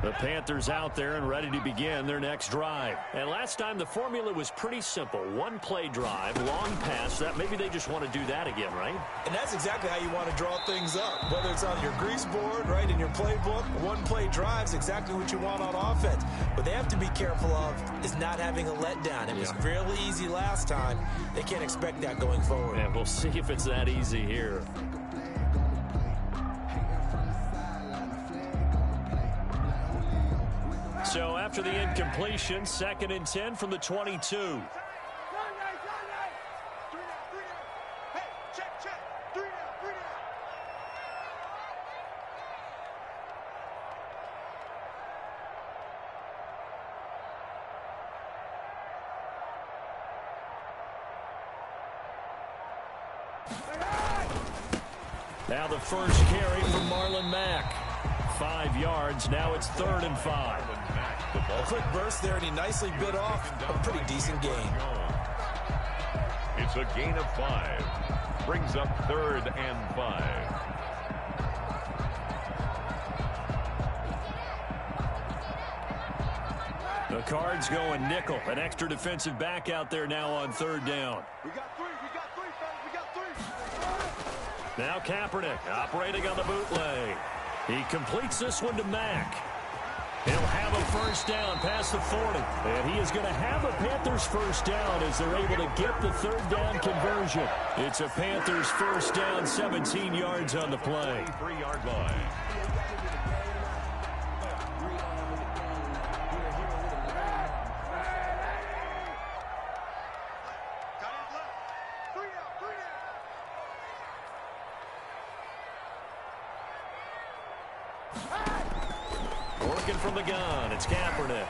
The Panthers out there and ready to begin their next drive. And last time the formula was pretty simple. One play drive, long pass. That maybe they just want to do that again, right? And that's exactly how you want to draw things up. Whether it's on your grease board, right, in your playbook, one play drive is exactly what you want on offense. What they have to be careful of is not having a letdown. It was fairly easy last time. They can't expect that going forward. And we'll see if it's that easy here. So after the incompletion, 2nd and 10 from the 22. Now the first carry from Marlon Mack. 5 yards. Now it's 3rd and 5. A quick burst there, and he nicely bit off a pretty decent gain. It's a gain of 5. Brings up 3rd and 5. The Cards going nickel. An extra defensive back out there now on 3rd down. We got 3, fellas. We got 3. Now Kaepernick operating on the bootleg. He completes this one to Mack. He'll have a first down past the 40. And he is going to have a Panthers first down as they're able to get the 3rd down conversion. It's a Panthers first down, 17 yards on the play. 3-yard line. Working from the gun, it's Kaepernick.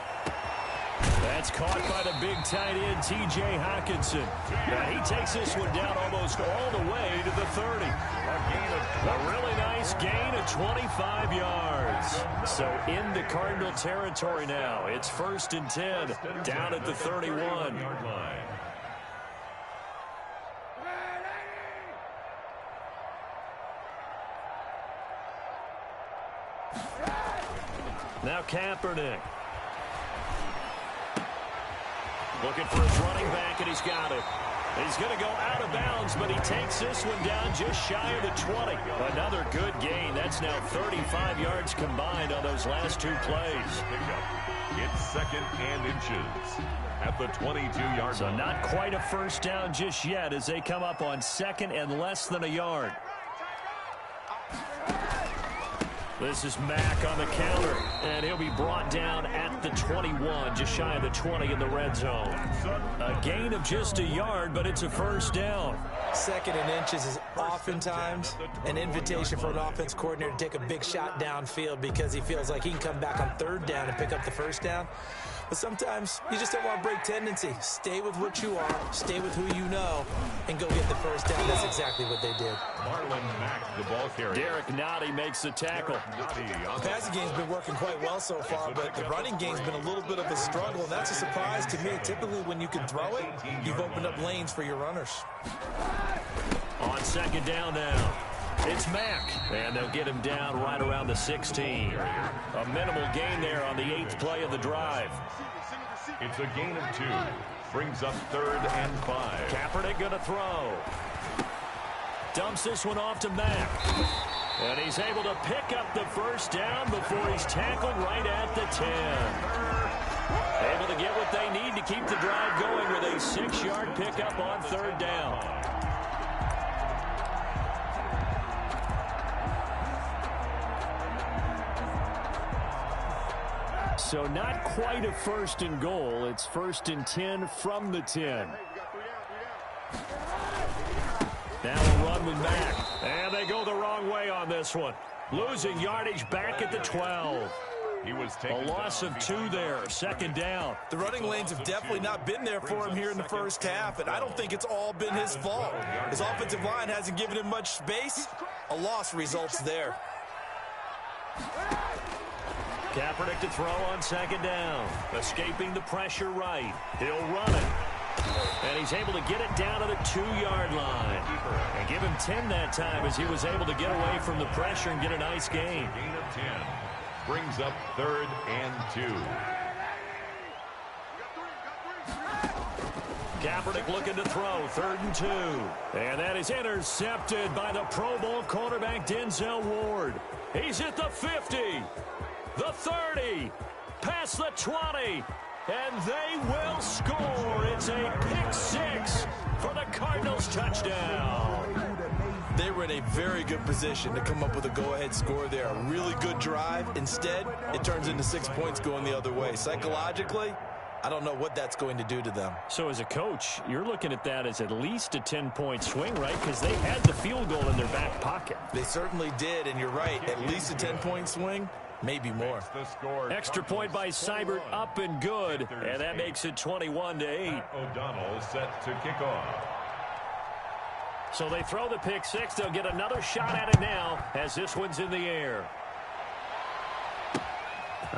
That's caught by the big tight end, T.J. Hockenson. Now he takes this one down almost all the way to the 30. A really nice gain of 25 yards. So into Cardinal territory now. It's 1st and 10, down at the 31. Now Kaepernick. Looking for his running back, and he's got it. He's going to go out of bounds, but he takes this one down just shy of the 20. Another good gain. That's now 35 yards combined on those last 2 plays. It's 2nd and inches at the 22-yard line. So not quite a first down just yet as they come up on 2nd and less than a yard. This is Mack on the counter, and he'll be brought down at the 21, just shy of the 20 in the red zone. A gain of just a yard, but it's a first down. 2nd and inches is oftentimes an invitation for an offense coordinator to take a big shot downfield because he feels like he can come back on 3rd down and pick up the first down. But sometimes you just don't want to break tendency. Stay with what you are, stay with who you know, and go get the first down. That's exactly what they did. Marlon Mack, the ball carrier. Derek Nottie makes the tackle. The passing game's been working quite well so far, but the running game's been a little bit of a struggle, and that's a surprise to me. Typically, when you can throw it, you've opened up lanes for your runners. On 2nd down now, it's Mack, and they'll get him down right around the 16. A minimal gain there on the 8th play of the drive. It's a gain of 2. Brings up 3rd and 5. Kaepernick going to throw. Dumps this one off to Mack. And he's able to pick up the first down before he's tackled right at the 10. Able to get what they need to keep the drive going with a 6-yard pickup on 3rd down. So not quite a 1st and goal. It's 1st and 10 from the 10. Now a run with Mack. And they go the wrong way on this one. Losing yardage back at the 12. He was a loss of 2 there. 2nd down. The running lanes have definitely not been there for him here in the first half, and I don't think it's all been his fault. His offensive line hasn't given him much space. A loss results there. Kaepernick to throw on 2nd down. Escaping the pressure right. He'll run it. And he's able to get it down to the 2-yard line. And give him 10 that time as he was able to get away from the pressure and get a nice gain. Gain of 10. Brings up 3rd and 2. Kaepernick looking to throw, 3rd and 2. And that is intercepted by the Pro Bowl cornerback Denzel Ward. He's at the 50, the 30, past the 20, and they will score. It's a pick 6 for the Cardinals touchdown. They were in a very good position to come up with a go-ahead score there. A really good drive. Instead, it turns into 6 points going the other way. Psychologically, I don't know what that's going to do to them. So as a coach, you're looking at that as at least a 10-point swing, right? Because they had the field goal in their back pocket. They certainly did, and you're right. At least a 10-point swing, maybe more. Extra point by Seibert, up and good. And that makes it 21-8. O'Donnell set to kick off. So they throw the pick 6. They'll get another shot at it now as this one's in the air.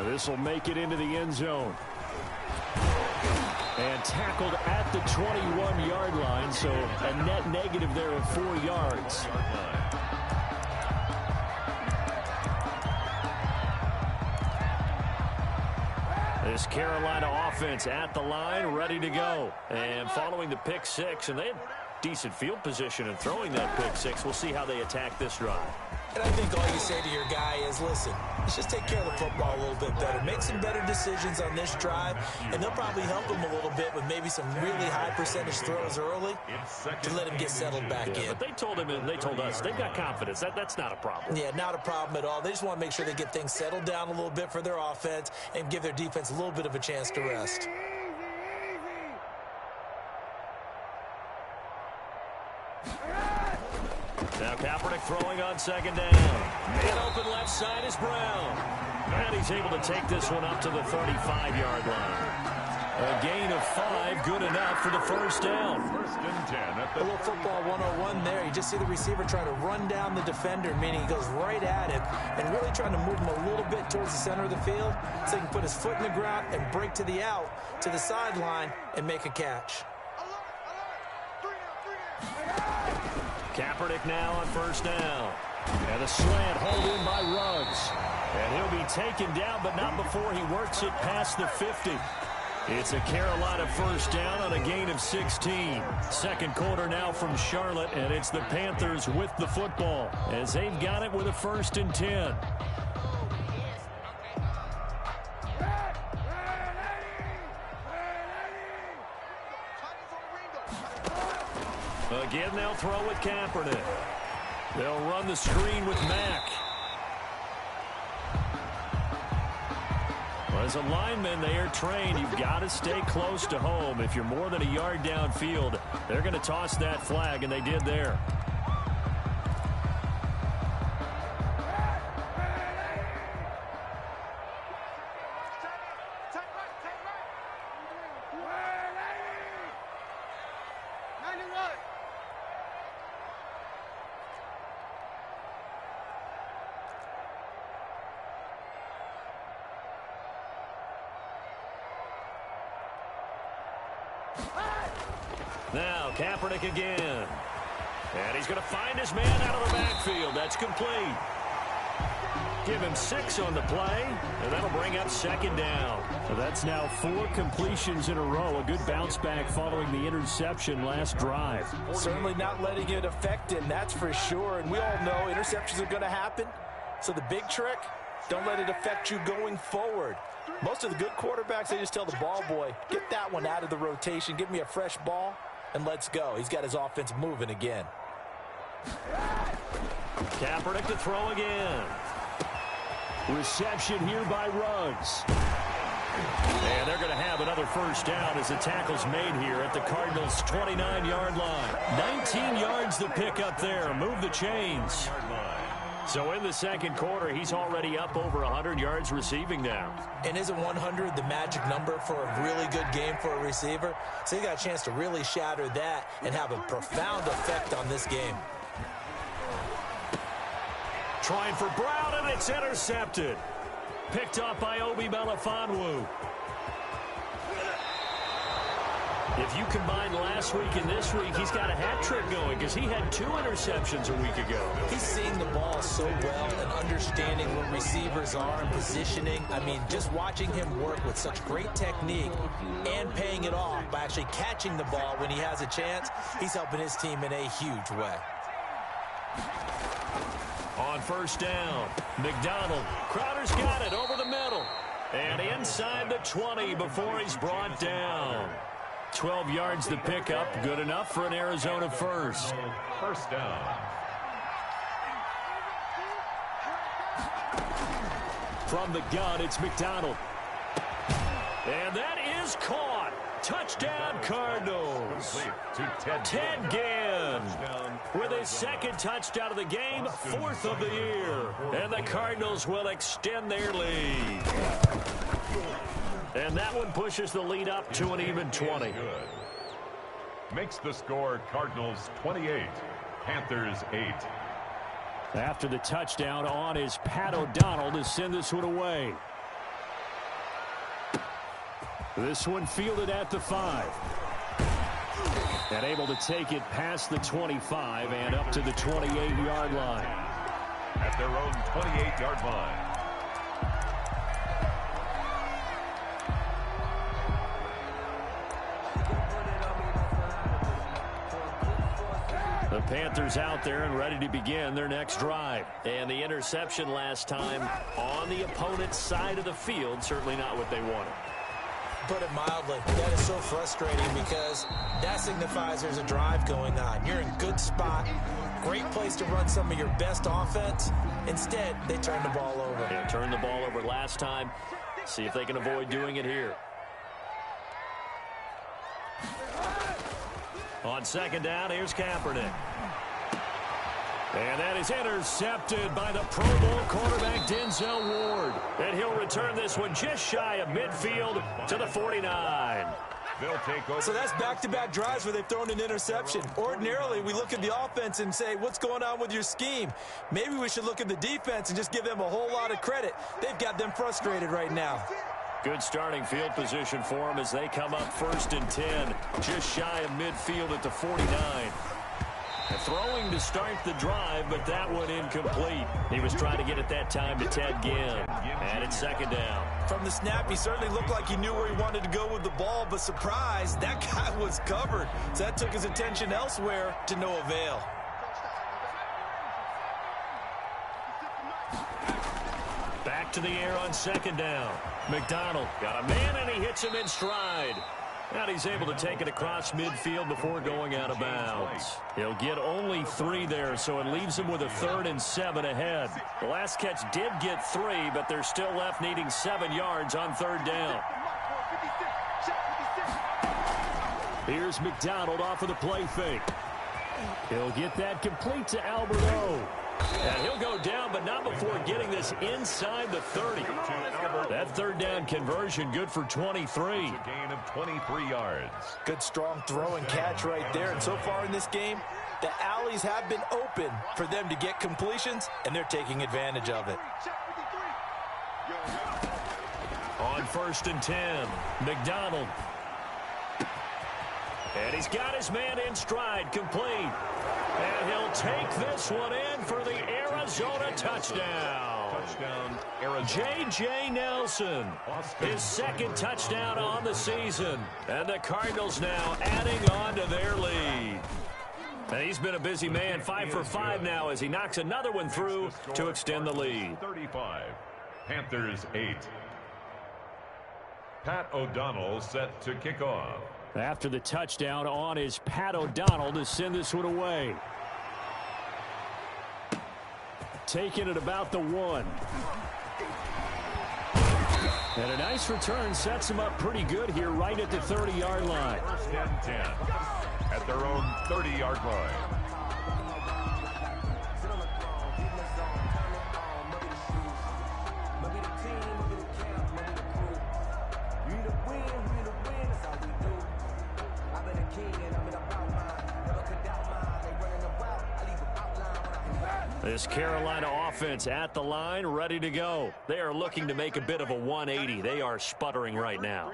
This will make it into the end zone. And tackled at the 21-yard line, so a net negative there of 4 yards. This Carolina offense at the line, ready to go. And following the pick 6, and they had decent field position in throwing that pick 6. We'll see how they attack this drive. And I think all you say to your guy is, listen, let's just take care of the football a little bit better. Make some better decisions on this drive, and they'll probably help him a little bit with maybe some really high percentage throws early to let him get settled back in. But they told him and they told us they've got confidence. That's not a problem. Yeah, not a problem at all. They just want to make sure they get things settled down a little bit for their offense and give their defense a little bit of a chance to rest. Now Kaepernick throwing on 2nd down. Man open left side is Brown. And he's able to take this one up to the 35-yard line. A gain of 5, good enough for the 1st down. 1st and 10 at A little football 101 there. You just see the receiver try to run down the defender, meaning he goes right at him and really trying to move him a little bit towards the center of the field so he can put his foot in the ground and break to the out, to the sideline, and make a catch. Kaepernick now on 1st down. And a slant hauled in by Ruggs. And he'll be taken down, but not before he works it past the 50. It's a Carolina 1st down on a gain of 16. 2nd quarter now from Charlotte, and it's the Panthers with the football as they've got it with a 1st and 10. Again, they'll throw with Kaepernick. They'll run the screen with Mack. Well, as a lineman, they are trained. You've got to stay close to home. If you're more than a yard downfield, they're going to toss that flag, and they did there. Now, Kaepernick again. And he's going to find his man out of the backfield. That's complete. Give him 6 on the play, and that'll bring up 2nd down. So that's now 4 completions in a row. A good bounce back following the interception last drive. Certainly not letting it affect him, that's for sure. And we all know interceptions are going to happen. So the big trick, don't let it affect you going forward. Most of the good quarterbacks, they just tell the ball boy, get that one out of the rotation, give me a fresh ball, and let's go. He's got his offense moving again. Kaepernick to throw again. Reception here by Ruggs. And they're going to have another 1st down as the tackle's made here at the Cardinals' 29-yard line. 19 yards to pick up there. Move the chains. So in the 2nd quarter, he's already up over 100 yards receiving now. And isn't 100 the magic number for a really good game for a receiver? So he got a chance to really shatter that and have a profound effect on this game. Trying for Brown, and it's intercepted. Picked up by Obi Melifonwu. If you combine last week and this week, he's got a hat trick going because he had 2 interceptions a week ago. He's seeing the ball so well and understanding what receivers are and positioning. I mean, just watching him work with such great technique and paying it off by actually catching the ball when he has a chance, he's helping his team in a huge way. On first down, McDonald. Crowder's got it over the middle. And inside the 20 before he's brought down. 12 yards to pick up. Good enough for an Arizona first. First down. From the gun, it's McDonald. And that is caught. Touchdown, Cardinals. Ted Ginn with his second touchdown of the game, 4th of the year. And the Cardinals will extend their lead. And that one pushes the lead up to an even 20. Makes the score Cardinals 28, Panthers 8. After the touchdown on is Pat O'Donnell to send this one away. This one fielded at the 5. And able to take it past the 25 and up to the 28-yard line. At their own 28-yard line. The Panthers out there and ready to begin their next drive. And the interception last time on the opponent's side of the field, certainly not what they wanted. Put it mildly, that is so frustrating because that signifies there's a drive going on. You're in good spot, great place to run some of your best offense. Instead, they turn the ball over. Yeah, turned the ball over last time. See if they can avoid doing it here. On second down, here's Kaepernick. And that is intercepted by the Pro Bowl quarterback Denzel Ward. And he'll return this one just shy of midfield to the 49. They'll take over. So that's back-to-back drives where they've thrown an interception. Ordinarily, we look at the offense and say, what's going on with your scheme? Maybe we should look at the defense and just give them a whole lot of credit. They've got them frustrated right now. Good starting field position for them as they come up 1st and 10, just shy of midfield at the 49. Throwing to start the drive, but that one incomplete. He was trying to get it that time to Ted Ginn. And it's second down. From the snap, he certainly looked like he knew where he wanted to go with the ball, but surprise, that guy was covered. So that took his attention elsewhere to no avail. Back to the air on second down. McDonald got a man, and he hits him in stride. And he's able to take it across midfield before going out of bounds. He'll get only 3 there, so it leaves him with a 3rd and 7 ahead. The last catch did get 3, but they're still left needing 7 yards on 3rd down. Here's McDonald off of the play fake. He'll get that complete to Alberto. And he'll go down, but not before getting this inside the 30. That 3rd down conversion good for 23. A gain of 23 yards. Good strong throw and catch right there. And so far in this game, the alleys have been open for them to get completions, and they're taking advantage of it. On 1st and 10, McDonald. And he's got his man in stride, complete. And he'll take this one in for the Arizona touchdown. Touchdown, Arizona. J.J. Nelson, his 2nd touchdown on the season. And the Cardinals now adding on to their lead. And he's been a busy man, 5 for 5 now as he knocks another one through to extend the lead. 35, Panthers 8. Pat O'Donnell set to kick off. After the touchdown on is Pat O'Donnell to send this one away. Taking it about the 1. And a nice return sets them up pretty good here right at the 30-yard line. 1st and 10 at their own 30-yard line. This Carolina offense at the line, ready to go. They are looking to make a bit of a 180. They are sputtering right now.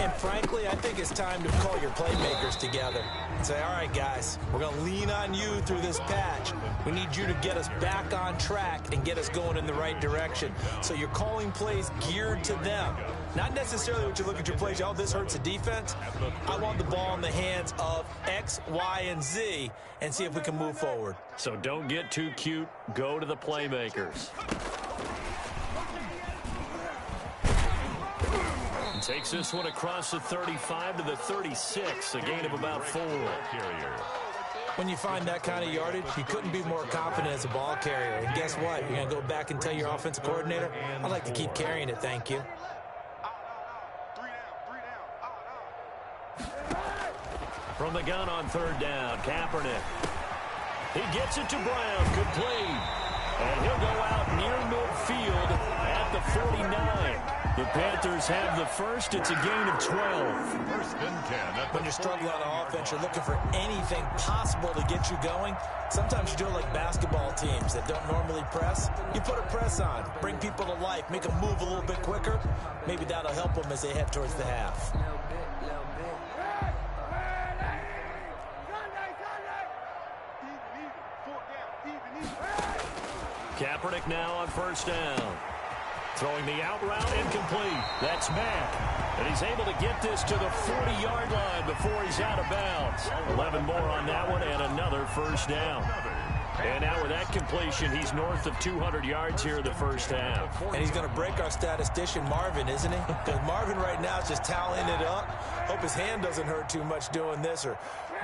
And frankly, I think it's time to call your playmakers together and say, all right, guys, we're going to lean on you through this patch. We need you to get us back on track and get us going in the right direction. So you're calling plays geared to them. Not necessarily what you look at your plays, oh, this hurts the defense. I want the ball in the hands of X, Y, and Z and see if we can move forward. So don't get too cute. Go to the playmakers. And takes this one across the 35 to the 36, a gain of about 4. When you find that kind of yardage, you couldn't be more confident as a ball carrier. And guess what? You're going to go back and tell your offensive coordinator, I'd like to keep carrying it, thank you. From the gun on 3rd down, Kaepernick. He gets it to Brown, complete. And he'll go out near midfield at the 49. The Panthers have the first. It's a gain of 12. First and 10. When you're struggling on offense, you're looking for anything possible to get you going. Sometimes you do it like basketball teams that don't normally press. You put a press on, bring people to life, make them move a little bit quicker. Maybe that'll help them as they head towards the half. Kaepernick now on 1st down. Throwing the out route incomplete. That's Mack. And he's able to get this to the 40-yard line before he's out of bounds. 11 more on that one and another 1st down. And now with that completion, he's north of 200 yards here in the first half. And he's going to break our statistician, Marvin, isn't he? Because Marvin right now is just tallying it up. Hope his hand doesn't hurt too much doing this or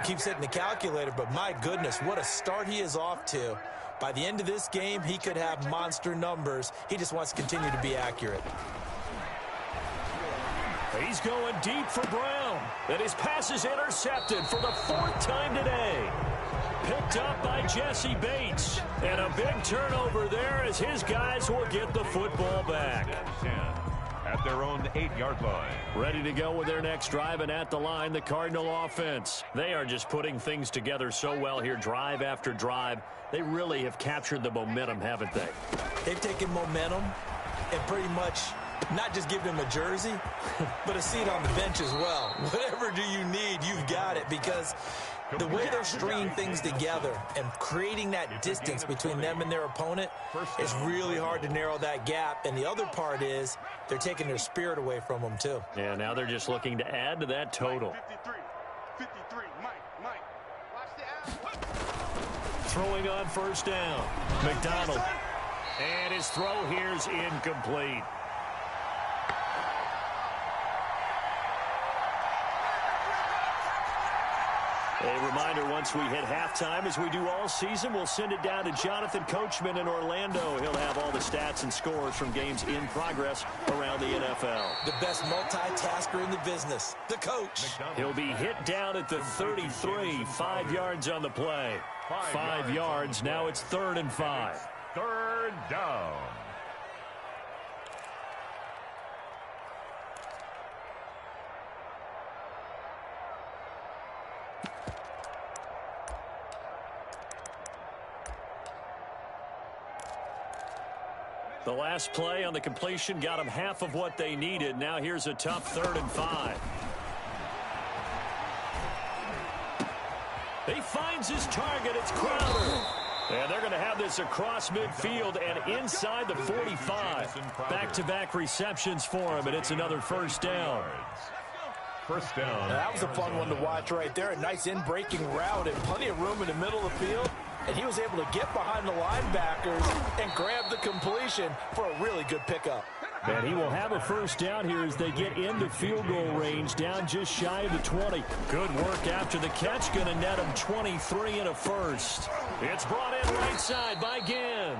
keeps hitting the calculator. But my goodness, what a start he is off to. By the end of this game, he could have monster numbers. He just wants to continue to be accurate. He's going deep for Brown. And his pass is intercepted for the 4th time today. Picked up by Jesse Bates. And a big turnover there as his guys will get the football back. At their own 8-yard line. Ready to go with their next drive, and at the line, the Cardinal offense. They are just putting things together so well here, drive after drive. They really have captured the momentum, haven't they? They've taken momentum and pretty much not just given him a jersey, but a seat on the bench as well. Whatever do you need, you've got it, because the way they're stringing things together and creating that distance between them and their opponent is really hard to narrow that gap. And the other part is they're taking their spirit away from them, too. Yeah, now they're just looking to add to that total. 53, Mike. Throwing on 1st down. McDonald. And his throw here's incomplete. A reminder, once we hit halftime, as we do all season, we'll send it down to Jonathan Coachman in Orlando. He'll have all the stats and scores from games in progress around the NFL. The best multitasker in the business, the coach. He'll be hit down at the 33, 5 yards on the play. 5 yards, now it's 3rd and 5. 3rd down. The last play on the completion got them half of what they needed. Now here's a tough 3rd and 5. He finds his target. It's Crowder. And they're going to have this across midfield and inside the 45. Back-to-back receptions for him, and it's another 1st down. 1st down. That was a fun one to watch right there. A nice in-breaking route and plenty of room in the middle of the field. And he was able to get behind the linebackers and grab the completion for a really good pickup. And he will have a 1st down here as they get into field goal range, down just shy of the 20. Good work after the catch, going to net him 23 and a 1st. It's brought in right side by Ginn.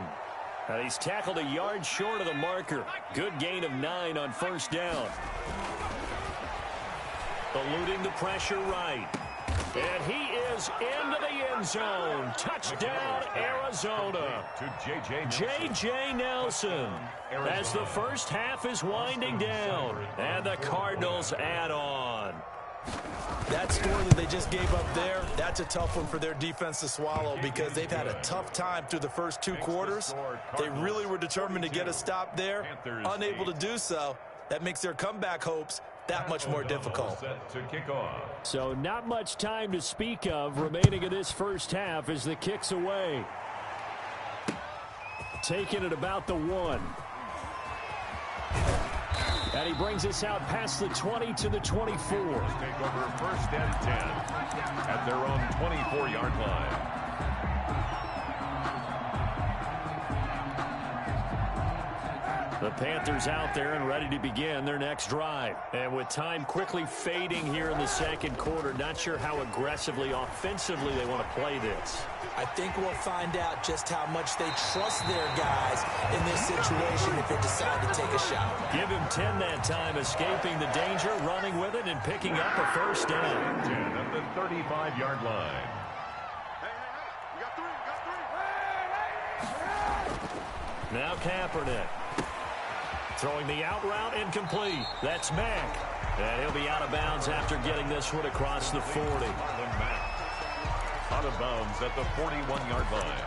And he's tackled a yard short of the marker. Good gain of 9 on 1st down. Eluding the pressure right. And he is into the end zone. Touchdown, Arizona. J.J. Nelson. As the first half is winding down. And the Cardinals add on. That score that they just gave up there, that's a tough one for their defense to swallow because they've had a tough time through the first 2 quarters. They really were determined to get a stop there. Unable to do so. That makes their comeback hopes that much more difficult. Set to kick off. So not much time to speak of remaining in this first half as the kick's away. Taking it about the 1. And he brings us out past the 20 to the 24. Take over first and 10 at their own 24-yard line. The Panthers out there and ready to begin their next drive. And with time quickly fading here in the second quarter, not sure how aggressively, offensively they want to play this. I think we'll find out just how much they trust their guys in this situation if they decide to take a shot. Give him 10 that time, escaping the danger, running with it, and picking up a first down. 10 at the 35-yard line. Hey, we got three. Now Kaepernick. Throwing the out route incomplete. That's Mack. And he'll be out of bounds after getting this one across the 40. Marlon Mack out of bounds at the 41-yard line.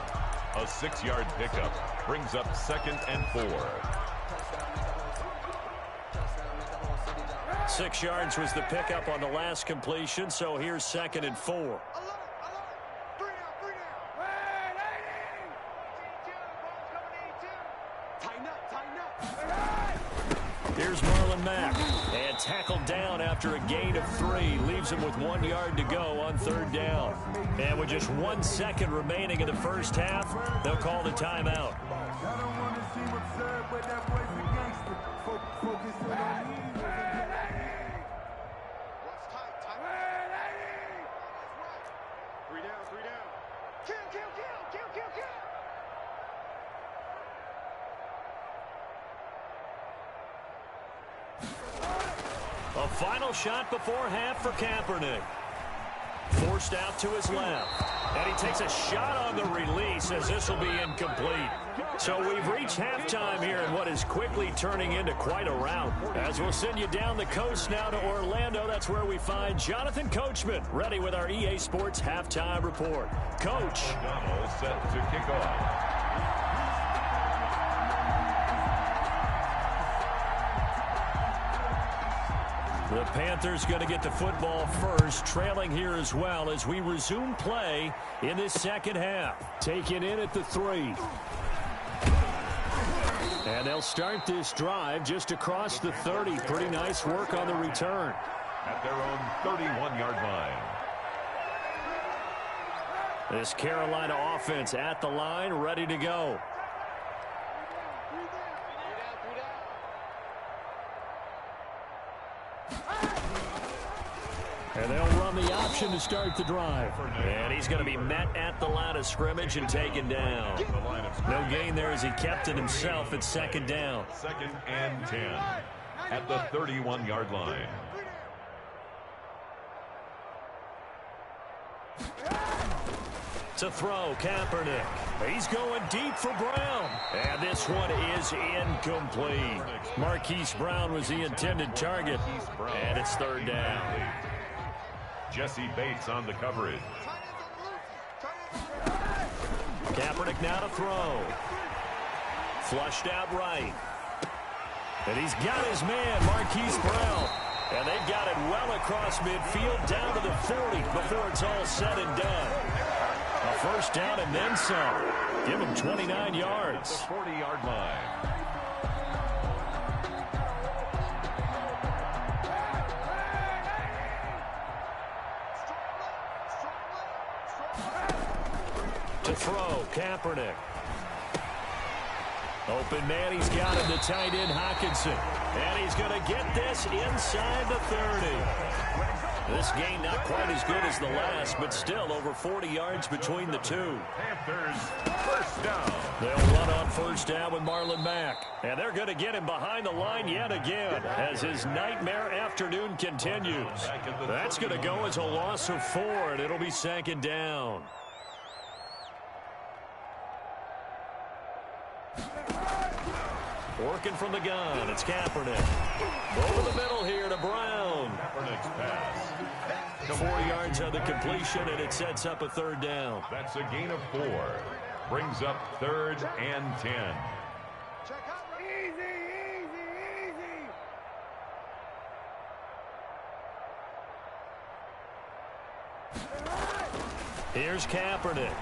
A 6-yard pickup brings up 2nd and 4. 6 yards was the pickup on the last completion, so here's 2nd and 4. Alert. Three down. Tighten up. Here's Marlon Mack. And tackled down after a gain of 3. Leaves him with 1 yard to go on 3rd down. And with just 1 second remaining in the first half, they'll call the timeout. Three down. Kill. A final shot before half for Kaepernick. Forced out to his left. And he takes a shot on the release as this will be incomplete. So we've reached halftime here in what is quickly turning into quite a rout. As we'll send you down the coast now to Orlando, that's where we find Jonathan Coachman, ready with our EA Sports Halftime Report. Coach. O'Donnell set to kick off. The Panthers going to get the football first, trailing here as well as we resume play in this second half. Taken in at the 3. And they'll start this drive just across the 30. Pretty nice work on the return. At their own 31-yard line. This Carolina offense at the line, ready to go. And they'll run the option to start the drive. And he's going to be met at the line of scrimmage and taken down. No gain there as he kept it himself at 2nd down. 2nd and 10 at the 31-yard line. To throw, Kaepernick. He's going deep for Brown. And this one is incomplete. Marquise Brown was the intended target. And it's 3rd down. Jesse Bates on the coverage. Kaepernick now to throw. Flushed out right. And he's got his man, Marquise Brown. And they've got it well across midfield down to the 40 before it's all said and done. A first down and then some. Give him 29 yards. The 40-yard line. To throw, Kaepernick. Open man, he's got him, the tight end Hockenson. And he's going to get this inside the 30. This game not quite as good as the last, but still over 40 yards between the two. Panthers first down. They'll run on first down with Marlon Mack. And they're going to get him behind the line yet again as his nightmare afternoon continues. That's going to go as a loss of 4, and it'll be 2nd down. Working from the gun, it's Kaepernick. Over the middle here to Brown. Kaepernick's pass. 4 yards on the completion, and it sets up a 3rd down. That's a gain of 4. Brings up 3rd and 10. Check out. Easy. Here's Kaepernick.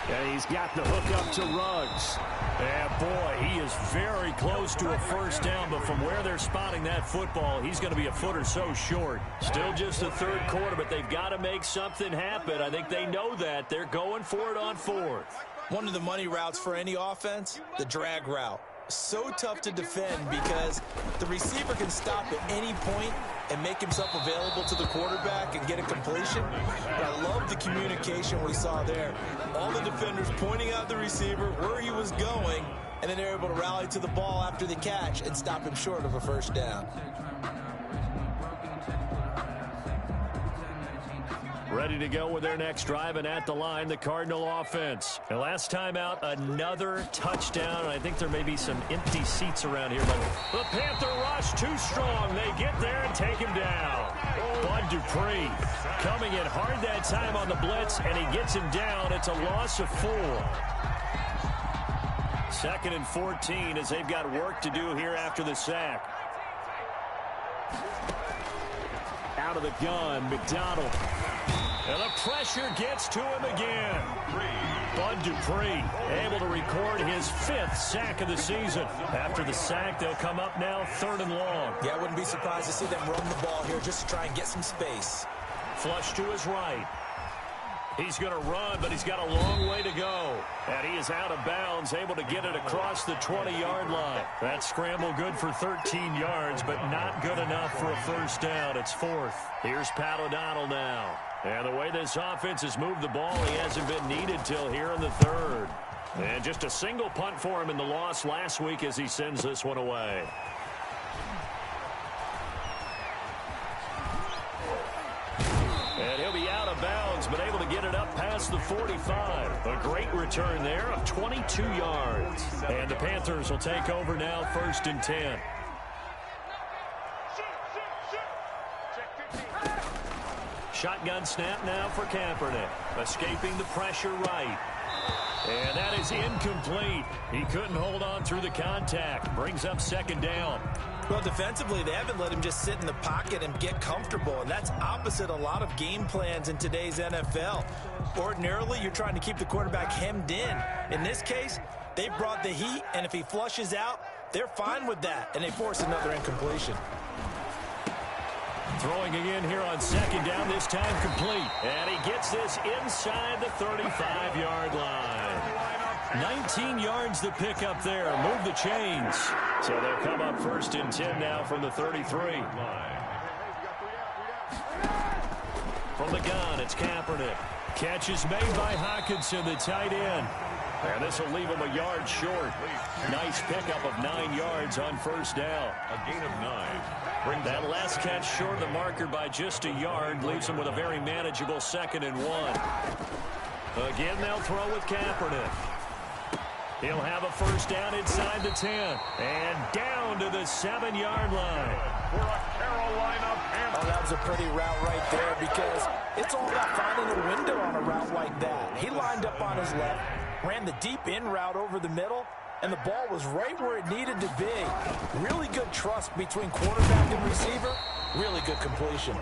And he's got the hook up to Ruggs. And, boy, he is very close to a first down, but from where they're spotting that football, he's going to be a foot or so short. Still just the third quarter, but they've got to make something happen. I think they know that. They're going for it on fourth. One of the money routes for any offense, the drag route. So tough to defend because the receiver can stop at any point and make himself available to the quarterback and get a completion. But I love the communication we saw there. All the defenders pointing out the receiver where he was going, and then they're able to rally to the ball after the catch and stop him short of a first down. Ready to go with their next drive, and at the line, the Cardinal offense. And last time out, another touchdown. I think there may be some empty seats around here, but the Panther rush too strong. They get there and take him down. Bud Dupree coming in hard that time on the blitz, and he gets him down. It's a loss of 4. 2nd and 14 as they've got work to do here after the sack. Out of the gun, McDonald. And the pressure gets to him again. Bud Dupree able to record his 5th sack of the season. After the sack, they'll come up now 3rd and long. Yeah, I wouldn't be surprised to see them run the ball here just to try and get some space. Flush to his right. He's going to run, but he's got a long way to go. And he is out of bounds, able to get it across the 20-yard line. That scramble good for 13 yards, but not good enough for a first down. It's 4th. Here's Pat O'Donnell now. And the way this offense has moved the ball, he hasn't been needed till here in the 3rd. And just a single punt for him in the loss last week as he sends this one away. And he'll be out of bounds, but able to get it up past the 45. A great return there of 22 yards. And the Panthers will take over now 1st and 10. Shotgun snap now for Kaepernick. Escaping the pressure right. And that is incomplete. He couldn't hold on through the contact. Brings up 2nd down. Well, defensively, they haven't let him just sit in the pocket and get comfortable, and that's opposite a lot of game plans in today's NFL. Ordinarily, you're trying to keep the quarterback hemmed in. In this case, they brought the heat, and if he flushes out, they're fine with that, and they force another incompletion. Throwing again here on 2nd down, this time complete. And he gets this inside the 35-yard line. 19 yards to pick up there. Move the chains. So they'll come up 1st and 10 now from the 33. From the gun, it's Kaepernick. Catch is made by Hockenson, the tight end. And this will leave him a yard short. Nice pickup of 9 yards on 1st down. A gain of 9. That last catch short of the marker by just a yard leaves him with a very manageable 2nd and 1. Again, they'll throw with Kaepernick. He'll have a first down inside the 10. And down to the 7-yard line. For a Carolina Panther. Oh, that was a pretty route right there because it's all about finding a window on a route like that. He lined up on his left, ran the deep in route over the middle, and the ball was right where it needed to be. Really good trust between quarterback and receiver. Really good completion.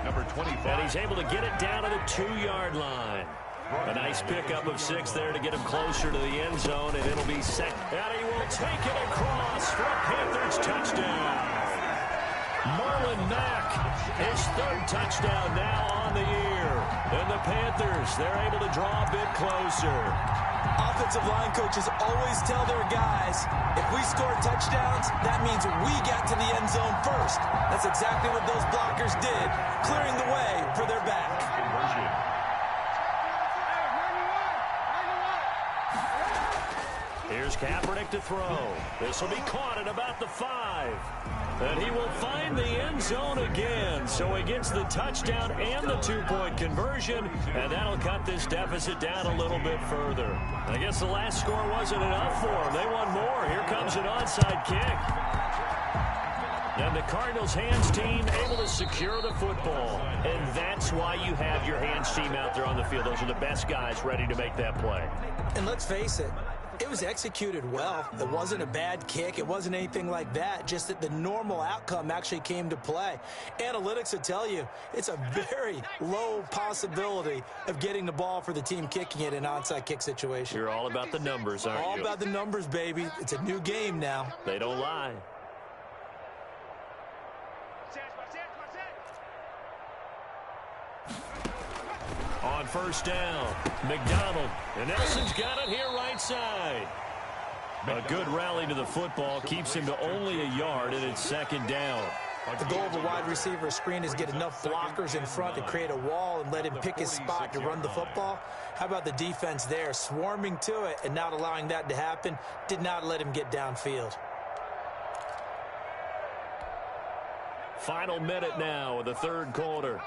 Number 25. And he's able to get it down to the 2-yard line. A nice pickup of 6 there to get him closer to the end zone, and it'll be second. And he will take it across for a Panthers touchdown. Marlon Mack, his 3rd touchdown now on the year. And the Panthers, they're able to draw a bit closer. Offensive line coaches always tell their guys, if we score touchdowns, that means we got to the end zone first. That's exactly what those blockers did, clearing the way for their back. Here's Kaepernick to throw. This will be caught at about the 5. And he will find the end zone again. So he gets the touchdown and the 2-point conversion. And that'll cut this deficit down a little bit further. I guess the last score wasn't enough for them. They want more. Here comes an onside kick. And the Cardinals' hands team able to secure the football. And that's why you have your hands team out there on the field. Those are the best guys ready to make that play. And let's face it, it It was executed well. It wasn't a bad kick. It wasn't anything like that. Just that the normal outcome actually came to play. Analytics will tell you it's a very low possibility of getting the ball for the team kicking it in an onside kick situation. You're all about the numbers, aren't you? All about the numbers, baby. It's a new game now. They don't lie. On first down, McDonald. And Nelson's got it here right side. A good rally to the football keeps him to only a yard, and it's second down. The goal of a wide receiver screen is get enough blockers in front to create a wall and let him pick his spot to run the football. How about the defense there, swarming to it and not allowing that to happen? Did not let him get downfield. Final minute now of the third quarter.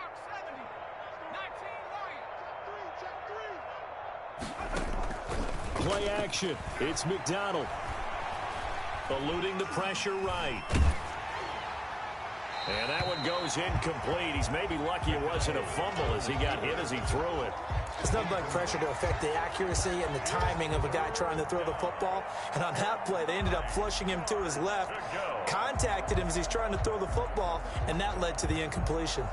Play action. It's McDonald. Eluding the pressure right. And that one goes incomplete. He's maybe lucky it wasn't a fumble as he got hit as he threw it. It's nothing like pressure to affect the accuracy and the timing of a guy trying to throw the football. And on that play, they ended up flushing him to his left, contacted him as he's trying to throw the football, and that led to the incompletion.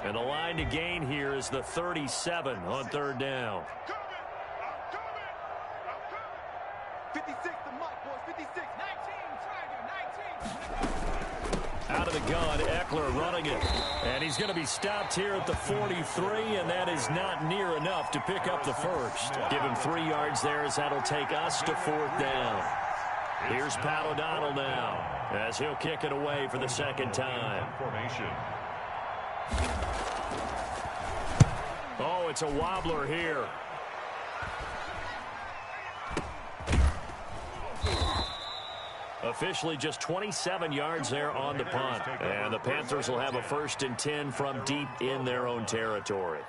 And the line to gain here is the 37 on third down. 56 to Mike, boys. 56. 19. Out of the gun, Eckler running it. And he's going to be stopped here at the 43, and that is not near enough to pick up the first. Give him 3 yards there as that'll take us to fourth down. Here's Pat O'Donnell now as he'll kick it away for the second time. Formation. Oh, it's a wobbler here. Officially just 27 yards there on the punt. And the Panthers will have a 1st and 10 from deep in their own territory.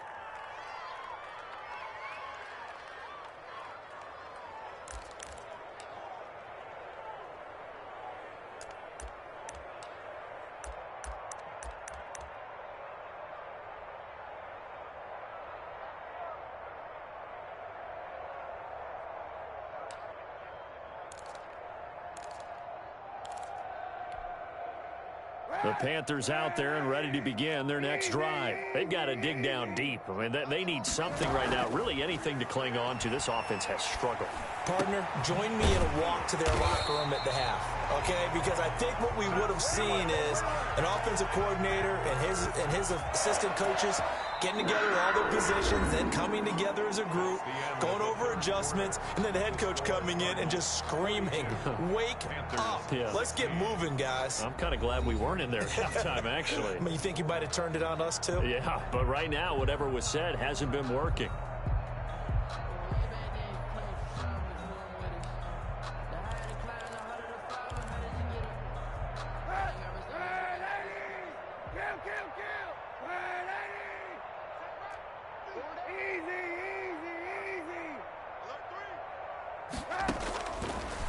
The Panthers out there and ready to begin their next drive. They've got to dig down deep. I mean, they need something right now, really anything to cling on to. This offense has struggled. Partner, join me in a walk to their locker room at the half, okay? Because I think what we would have seen is an offensive coordinator and his assistant coaches getting together at all their positions, then coming together as a group, going over adjustments, and then the head coach coming in and just screaming, wake up. Yeah. Let's get moving, guys. I'm kind of glad we weren't in there at halftime, actually. I mean, you think he might have turned it on us, too? Yeah, but right now, whatever was said hasn't been working.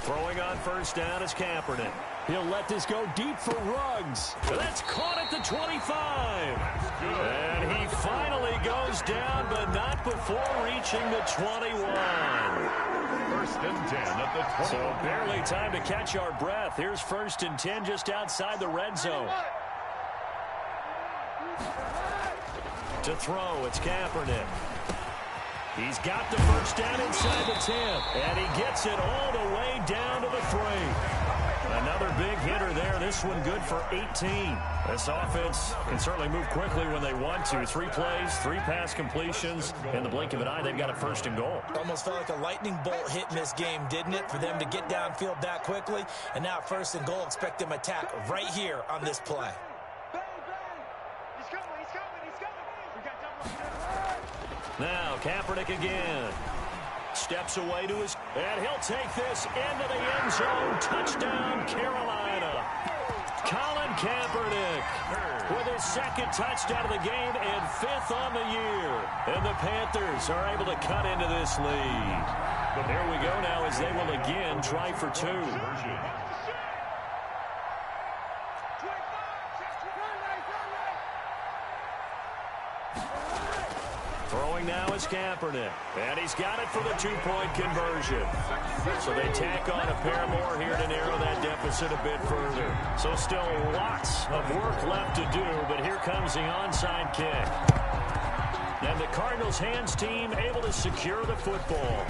Throwing on first down is Kaepernick. He'll let this go deep for Ruggs. That's caught at the 25. And he finally goes down, but not before reaching the 21. 1st and 10 at the 20. So barely time to catch our breath. Here's 1st and 10 just outside the red zone. To throw, it's Kaepernick. He's got the first down inside the 10, and he gets it all the way down to the 3. Another big hitter there. This one good for 18. This offense can certainly move quickly when they want to. 3 plays, 3 pass completions. In the blink of an eye, they've got a 1st and goal. Almost felt like a lightning bolt hit in this game, didn't it? For them to get downfield that quickly. And now 1st and goal, expect them to attack right here on this play. Now, Kaepernick again. Steps away to his... And he'll take this into the end zone. Touchdown, Carolina. Colin Kaepernick with his 2nd touchdown of the game and 5th on the year. And the Panthers are able to cut into this lead. There we go now as they will again try for 2. throwing now is Kaepernick. And he's got it for the two-point conversion. So they tack on a pair more here to narrow that deficit a bit further. So still lots of work left to do, but here comes the onside kick. And the Cardinals' hands team able to secure the football.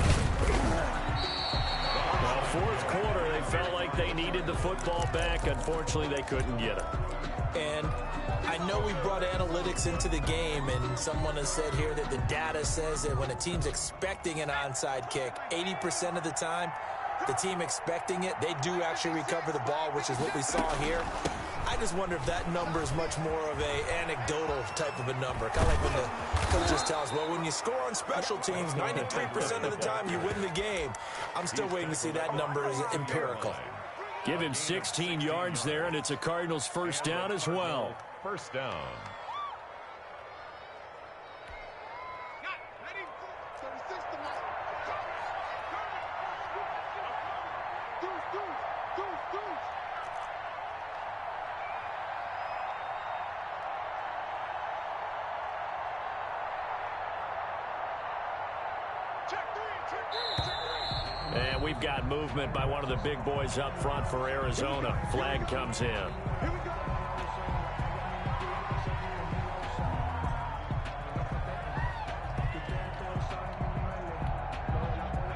Well, fourth quarter, they felt like they needed the football back. Unfortunately, they couldn't get it. And I know we brought analytics into the game, and someone has said here that the data says that when a team's expecting an onside kick, 80% of the time, the team expecting it, they do actually recover the ball, which is what we saw here. I just wonder if that number is much more of a anecdotal type of a number. Kind of like when the coaches tell us, well, when you score on special teams, 93% of the time you win the game. I'm still waiting to see that number is empirical. Give him 16 yards there, and it's a Cardinals first down as well. First down. And we've got movement by one of the big boys up front for Arizona. Flag comes in.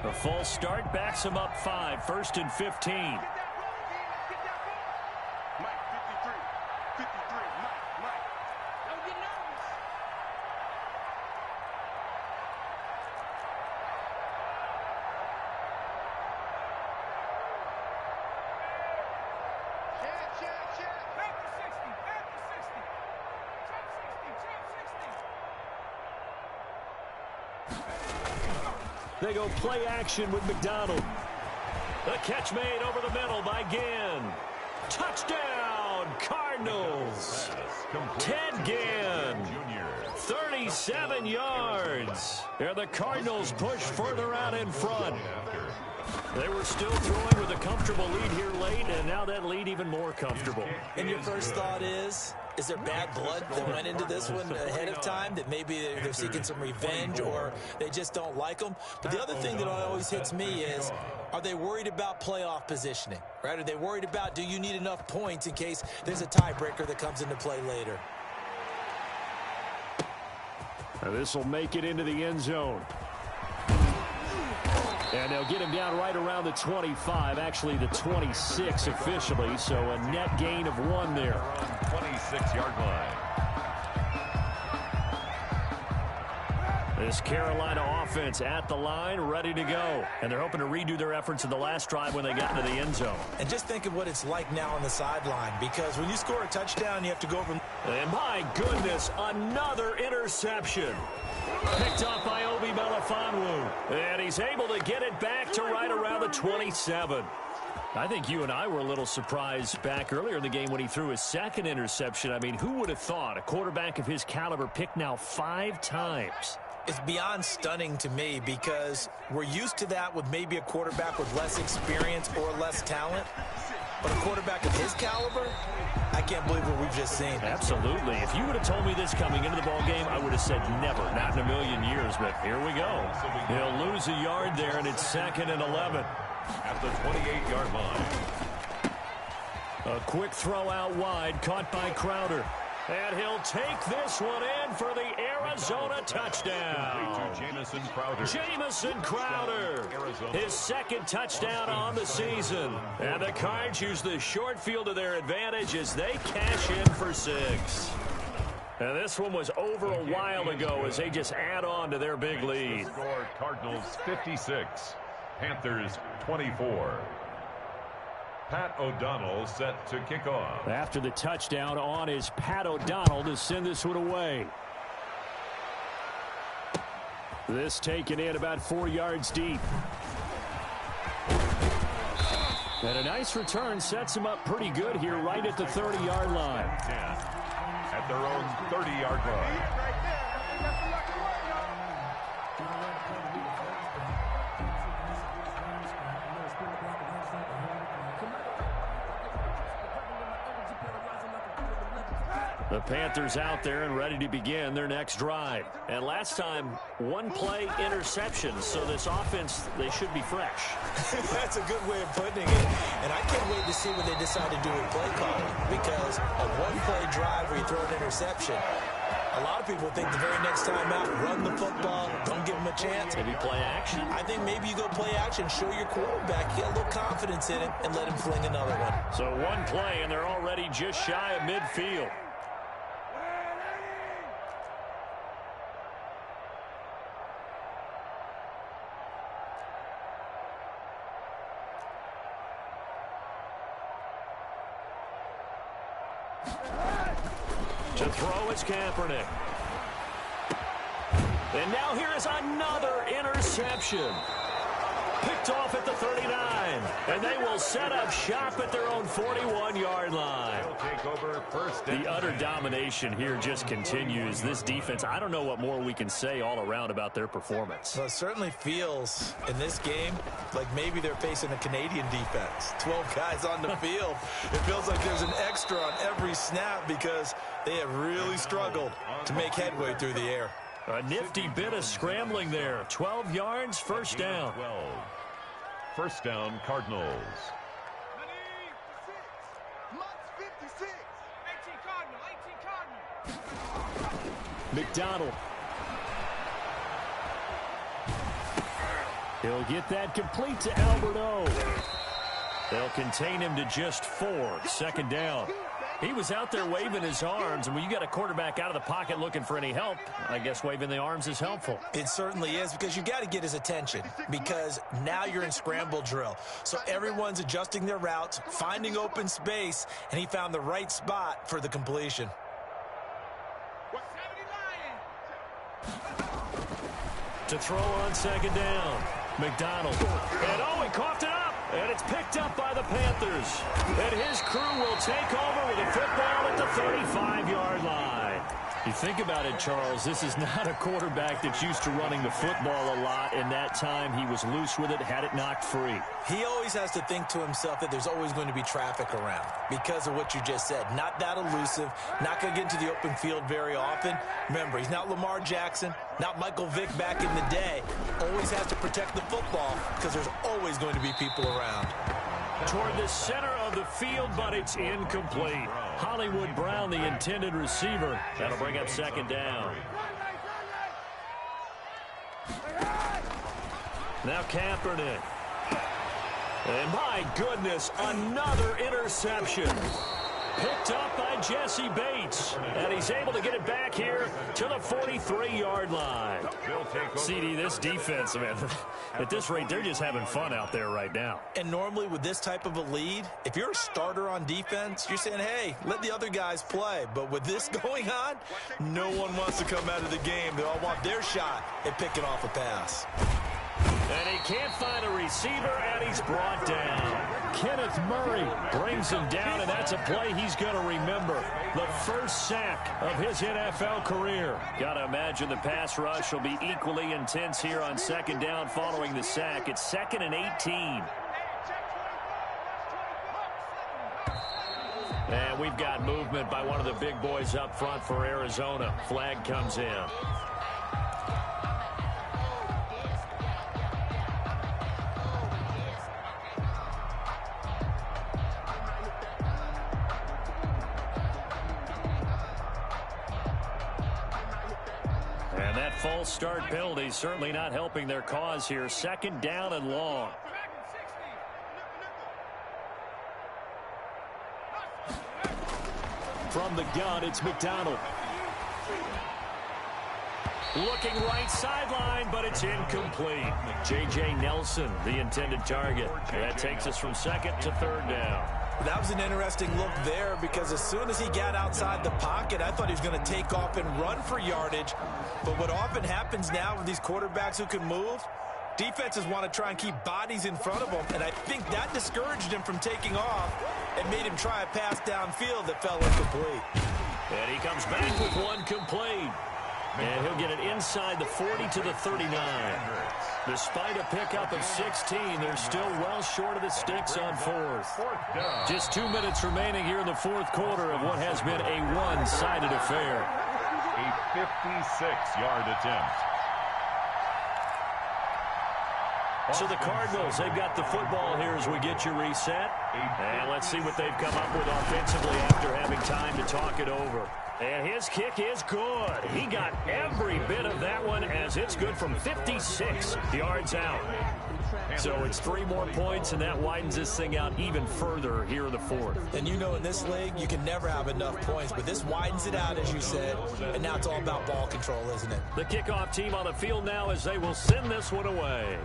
A full start backs him up 5, 1st and 15. They go play action with McDonald. The catch made over the middle by Ginn. Touchdown, Cardinals. Ted Ginn, 37 yards. And the Cardinals push further out in front. They were still throwing with a comfortable lead here late, and now that lead even more comfortable. And your first thought is there bad blood that went into this one ahead of time, that maybe they're seeking some revenge or they just don't like them? But the other thing that always hits me is, are they worried about playoff positioning, right? Are they worried about, do you need enough points in case there's a tiebreaker that comes into play later? This will make it into the end zone. And they'll get him down right around the 25, actually the 26 officially, so a net gain of 1 there. 26-yard line. This Carolina offense at the line, ready to go. And they're hoping to redo their efforts in the last drive when they got into the end zone. And just think of what it's like now on the sideline, because when you score a touchdown, you have to go over. And my goodness, another interception. Picked off by Obi Melifonwu. And he's able to get it back to right around the 27. I think you and I were a little surprised back earlier in the game when he threw his second interception. I mean, who would have thought a quarterback of his caliber picked now 5 times? It's beyond stunning to me, because we're used to that with maybe a quarterback with less experience or less talent. But a quarterback of his caliber, I can't believe what we've just seen. Absolutely. If you would have told me this coming into the ball game, I would have said never, not in a million years. But here we go. He'll lose a yard there, and it's 2nd and 11. At the 28-yard line. A quick throw out wide, caught by Crowder. And he'll take this one in for the Arizona touchdown. Jamison Crowder, his 2nd touchdown on the season. And the Cards use the short field to their advantage as they cash in for 6. And this one was over a while ago as they just add on to their big lead. Score Cardinals 56, Panthers 24. Pat O'Donnell set to kick off. After the touchdown on is Pat O'Donnell to send this one away. This taken in about 4 yards deep. And a nice return sets him up pretty good here right at the 30-yard line. 10 at their own 30-yard line. The Panthers out there and ready to begin their next drive. And last time, one-play interception, so this offense, they should be fresh. That's a good way of putting it. And I can't wait to see what they decide to do with play calling, because a one-play drive where you throw an interception, a lot of people think the very next time out, run the football, don't give them a chance. Maybe play action. I think maybe you go play action, show your quarterback, get a little confidence in him, and let him fling another one. So one play, and they're already just shy of midfield. To throw is Kaepernick. And now here is another interception. Picked off at the 39. And they will set up shop at their own 41-yard line. Take over first. The utter domination here just continues. This defense, I don't know what more we can say all around about their performance. Well, it certainly feels in this game like maybe they're facing a Canadian defense. 12 guys on the field. It feels like there's an extra on every snap because they have really struggled to make headway through the air. A nifty bit of scrambling there. 12 yards, first down. 12. First down, Cardinals. 56. 18 Cardinal. McDonald. He'll get that complete to Alberto. They'll contain him to just 4. Second down. He was out there waving his arms, and when you got a quarterback out of the pocket looking for any help, I guess waving the arms is helpful. It certainly is, because you got to get his attention, because now you're in scramble drill. So everyone's adjusting their routes, finding open space, and he found the right spot for the completion. To throw on second down, McDonald. And oh, he coughed it up. And it's picked up by the Panthers. And his crew will take over with a football at the 35-yard line. You think about it, Charles, this is not a quarterback that's used to running the football a lot. In that time, he was loose with it, had it knocked free. He always has to think to himself that there's always going to be traffic around because of what you just said. Not that elusive, not going to get into the open field very often. Remember, he's not Lamar Jackson, not Michael Vick back in the day. Always has to protect the football because there's always going to be people around. Toward the center of the field, but it's incomplete. Hollywood Brown, the intended receiver. That'll bring up second down. Now Kaepernick. And my goodness, another interception. Picked up by Jesse Bates. And he's able to get it back here to the 43-yard line. CD, this defense, man, at this rate, they're just having fun out there right now. And normally with this type of a lead, if you're a starter on defense, you're saying, hey, let the other guys play. But with this going on, no one wants to come out of the game. They all want their shot at picking off a pass. And he can't find a receiver, and he's brought down. Kenneth Murray brings him down, and that's a play he's going to remember. The first sack of his NFL career. Got to imagine the pass rush will be equally intense here on second down following the sack. It's 2nd and 18. And we've got movement by one of the big boys up front for Arizona. Flag comes in. And that false start penalty certainly not helping their cause here. Second down and long. From the gun, it's McDonald. Looking right sideline, but it's incomplete. J.J. Nelson, the intended target. That takes us from second to third down. That was an interesting look there because as soon as he got outside the pocket, I thought he was going to take off and run for yardage. But what often happens now with these quarterbacks who can move, defenses want to try and keep bodies in front of them, and I think that discouraged him from taking off and made him try a pass downfield that fell incomplete. And he comes back with one complete. And he'll get it inside the 40 to the 39. Despite a pickup of 16, they're still well short of the sticks on fourth. Just 2 minutes remaining here in the fourth quarter of what has been a one-sided affair. A 56-yard attempt. So the Cardinals, they've got the football here as we get you reset. And let's see what they've come up with offensively after having time to talk it over. And his kick is good. He got every bit of that one as it's good from 56 yards out. So it's 3 more points, and that widens this thing out even further here in the fourth. And you know in this league, you can never have enough points, but this widens it out, as you said, and now it's all about ball control, isn't it? The kickoff team on the field now as they will send this one away.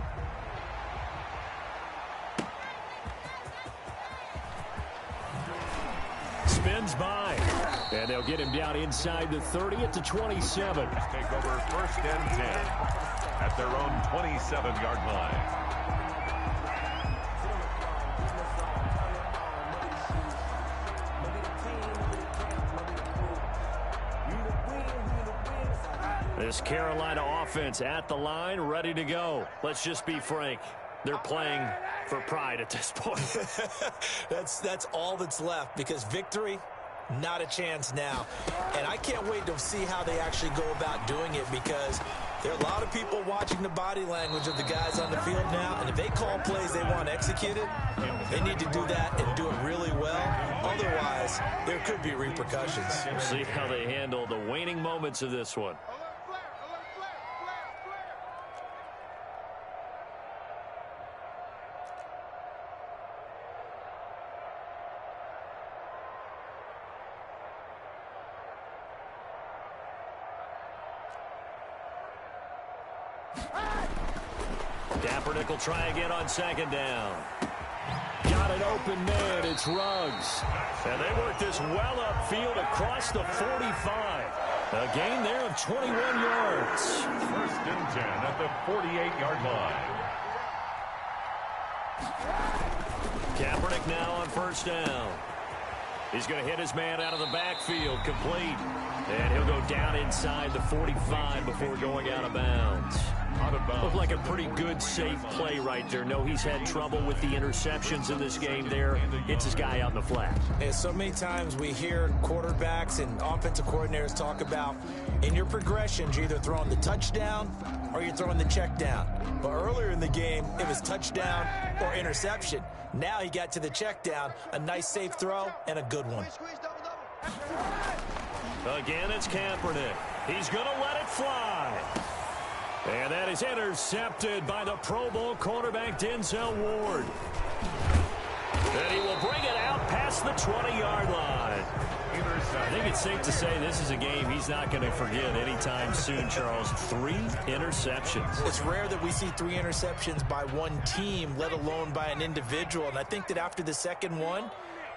Spins by, and they'll get him down inside the 30 at the 27. Take over first and 10 at their own 27-yard line. This Carolina offense at the line, ready to go. Let's just be frank. They're playing for pride at this point. That's all that's left, because victory, not a chance now. And I can't wait to see how they actually go about doing it, because there are a lot of people watching the body language of the guys on the field now, and if they call plays they want executed, they need to do that and do it really well. Otherwise, there could be repercussions. We'll see how they handle the waning moments of this one. Kaepernick will try again on second down. Got an open man. It's Ruggs. And they work this well upfield across the 45. A gain there of 21 yards. First and 10 at the 48-yard line. Kaepernick now on first down. He's going to hit his man out of the backfield, complete. And he'll go down inside the 45 before going out of bounds. Looked like a pretty good, safe play right there. No, he's had trouble with the interceptions in this game there. It's his guy out in the flat. And so many times we hear quarterbacks and offensive coordinators talk about in your progressions, you're either throwing the touchdown or you're throwing the check down. But earlier in the game, it was touchdown or interception. Now he got to the check down, a nice safe throw, and a good one. Again, it's Kaepernick. He's going to let it fly. And that is intercepted by the Pro Bowl cornerback Denzel Ward. And he will bring it out past the 20-yard line. I think it's safe to say this is a game he's not going to forget anytime soon, Charles. 3 interceptions. It's rare that we see 3 interceptions by one team, let alone by an individual. And I think that after the second one,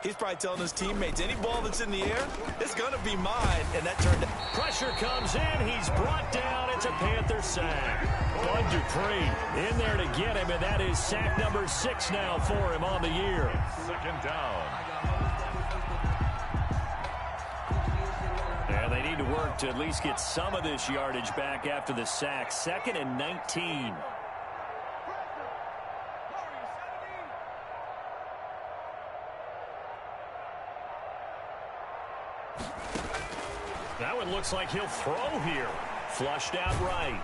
he's probably telling his teammates, any ball that's in the air, it's going to be mine. And that turned out. Pressure comes in. He's brought down. It's a Panther sack. Bud Dupree in there to get him, and that is sack number 6 now for him on the year. Second down. And they need to work to at least get some of this yardage back after the sack. 2nd and 19. That one looks like he'll throw here. Flushed out right.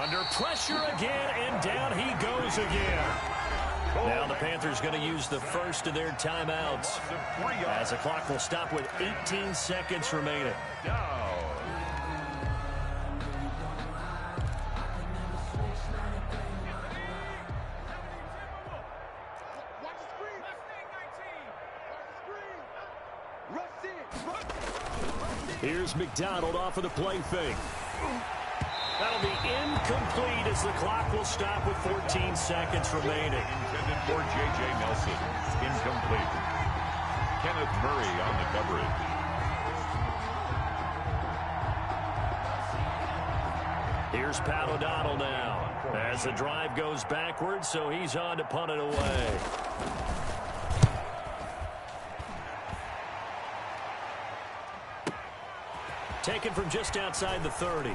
Under pressure again, and down he goes again. Now the Panthers going to use the first of their timeouts as the clock will stop with 18 seconds remaining. Here's McDonald off of the play fake. That'll be incomplete as the clock will stop with 14 seconds remaining. Intended for J.J. Nelson. Incomplete. Kenneth Murray on the coverage. Here's Pat O'Donnell now as the drive goes backwards, so he's on to punt it away. Taken from just outside the 30.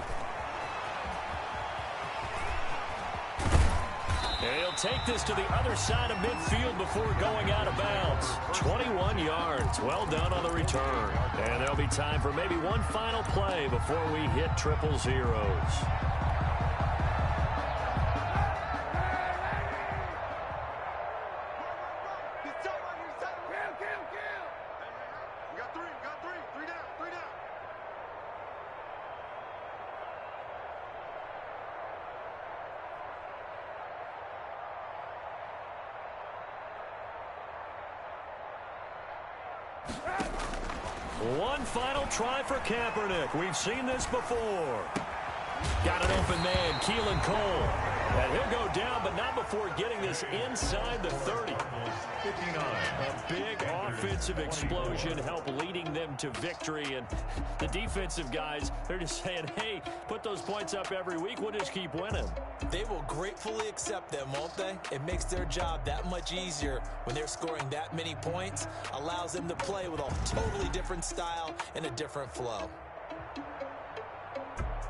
He'll take this to the other side of midfield before going out of bounds. 21 yards. Well done on the return. And there'll be time for maybe one final play before we hit triple zeros. One final try for Kaepernick. We've seen this before. Got an open man, Keelan Cole. And he'll go down, but not before getting this inside the 30. 59. A big offensive explosion helped leading them to victory. And the defensive guys, they're just saying, hey, put those points up every week. We'll just keep winning. They will gratefully accept them, won't they? It makes their job that much easier when they're scoring that many points. Allows them to play with a totally different style and a different flow.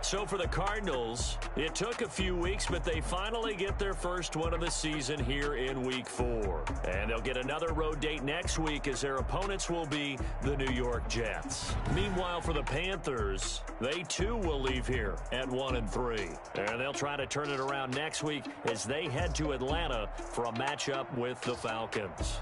So for the Cardinals, it took a few weeks, but they finally get their first win of the season here in Week 4. And they'll get another road date next week as their opponents will be the New York Jets. Meanwhile, for the Panthers, they too will leave here at 1-3. And they'll try to turn it around next week as they head to Atlanta for a matchup with the Falcons.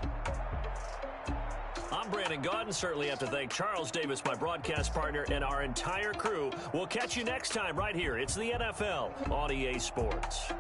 I'm Brandon Gaudin. Certainly have to thank Charles Davis, my broadcast partner, and our entire crew. We'll catch you next time right here. It's the NFL on EA Sports.